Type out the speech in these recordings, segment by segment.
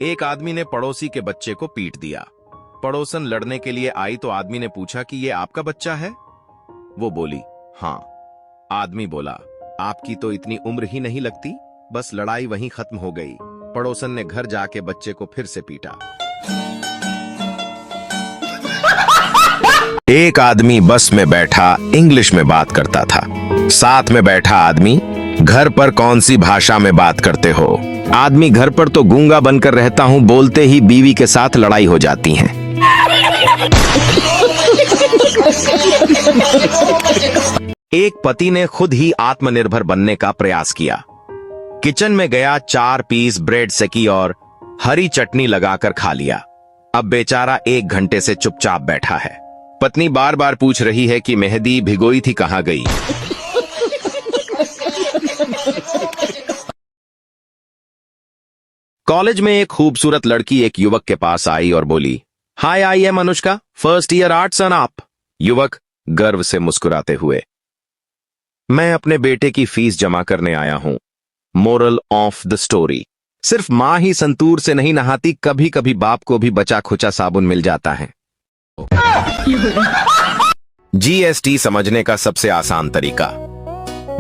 एक आदमी ने पड़ोसी के बच्चे को पीट दिया। पड़ोसन लड़ने के लिए आई तो आदमी ने पूछा कि ये आपका बच्चा है? वो बोली, हाँ। आदमी बोला, आपकी तो इतनी उम्र ही नहीं लगती। बस लड़ाई वहीं खत्म हो गई। पड़ोसन ने घर जाके बच्चे को फिर से पीटा। एक आदमी बस में बैठा इंग्लिश में बात करता था। साथ में बैठा आदमी, घर पर कौन सी भाषा में बात करते हो? आदमी, घर पर तो गूंगा बनकर रहता हूं, बोलते ही बीवी के साथ लड़ाई हो जाती है। एक पति ने खुद ही आत्मनिर्भर बनने का प्रयास किया। किचन में गया, 4 पीस ब्रेड सेकी और हरी चटनी लगाकर खा लिया। अब बेचारा 1 घंटे से चुपचाप बैठा है। पत्नी बार बार पूछ रही है कि मेहंदी भिगोई थी, कहां गई? कॉलेज में एक खूबसूरत लड़की एक युवक के पास आई और बोली, hi, I am Anushka, first year arts and आप। युवक गर्व से मुस्कुराते हुए, मैं अपने बेटे की फीस जमा करने आया हूं। मोरल ऑफ द स्टोरी, सिर्फ मां ही संतूर से नहीं नहाती, कभी कभी बाप को भी बचा खुचा साबुन मिल जाता है। जीएसटी समझने का सबसे आसान तरीका।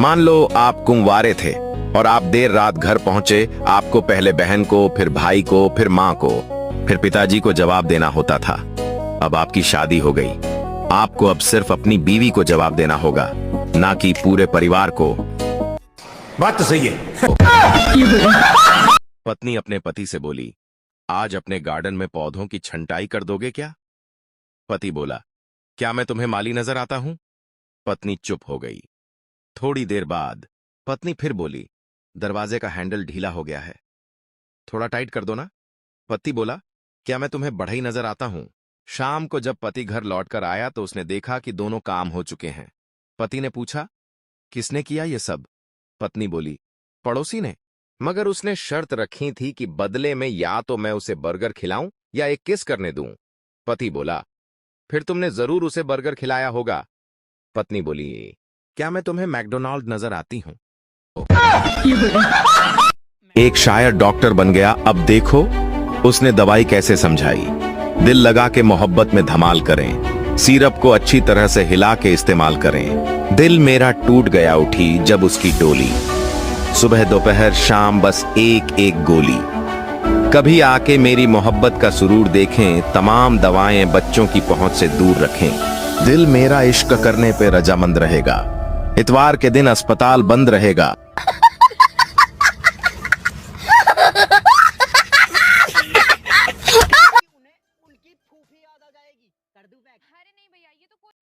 मान लो आप कुंवारे थे और आप देर रात घर पहुंचे। आपको पहले बहन को, फिर भाई को, फिर मां को, फिर पिताजी को जवाब देना होता था। अब आपकी शादी हो गई। आपको अब सिर्फ अपनी बीवी को जवाब देना होगा, ना कि पूरे परिवार को। बात तो सही है। पत्नी अपने पति से बोली, आज अपने गार्डन में पौधों की छंटाई कर दोगे क्या? पति बोला, क्या मैं तुम्हें माली नजर आता हूं? पत्नी चुप हो गई। थोड़ी देर बाद पत्नी फिर बोली, दरवाजे का हैंडल ढीला हो गया है, थोड़ा टाइट कर दो ना। पति बोला, क्या मैं तुम्हें बढ़ई नजर आता हूं? शाम को जब पति घर लौटकर आया तो उसने देखा कि दोनों काम हो चुके हैं। पति ने पूछा, किसने किया ये सब? पत्नी बोली, पड़ोसी ने, मगर उसने शर्त रखी थी कि बदले में या तो मैं उसे बर्गर खिलाऊं या एक किस करने दूं। पति बोला, फिर तुमने जरूर उसे बर्गर खिलाया होगा। पत्नी बोली, क्या मैं तुम्हें मैकडोनाल्ड नजर आती हूं? एक शायर डॉक्टर बन गया। अब देखो उसने दवाई कैसे समझाई। दिल लगा के मोहब्बत में धमाल करें, सिरप को अच्छी तरह से हिला के इस्तेमाल करें। दिल मेरा टूट गया उठी जब उसकी डोली, सुबह दोपहर शाम बस एक एक गोली। कभी आके मेरी मोहब्बत का सुरूर देखें, तमाम दवाएं बच्चों की पहुंच से दूर रखें। दिल मेरा इश्क करने पे रजामंद रहेगा, इतवार के दिन अस्पताल बंद रहेगा।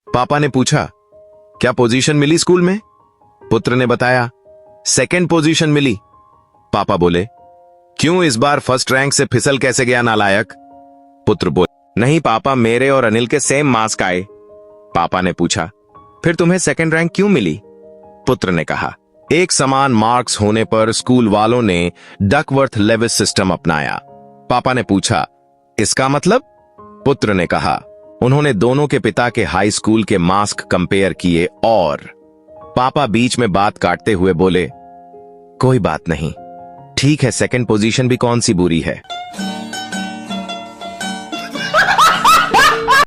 पापा ने पूछा, क्या पोजीशन मिली स्कूल में? पुत्र ने बताया, 2nd पोजीशन मिली। पापा बोले, क्यों इस बार फर्स्ट रैंक से फिसल कैसे गया नालायक? पुत्र बोले, नहीं पापा, मेरे और अनिल के सेम मार्क्स आए। पापा ने पूछा, फिर तुम्हें 2nd रैंक क्यों मिली? पुत्र ने कहा, एक समान मार्क्स होने पर स्कूल वालों ने डकवर्थ लेविस सिस्टम अपनाया। पापा ने पूछा, इसका मतलब? पुत्र ने कहा, उन्होंने दोनों के पिता के हाई स्कूल के मार्क्स कंपेयर किए और पापा बीच में बात काटते हुए बोले, कोई बात नहीं, ठीक है, 2nd पोजीशन भी कौन सी बुरी है।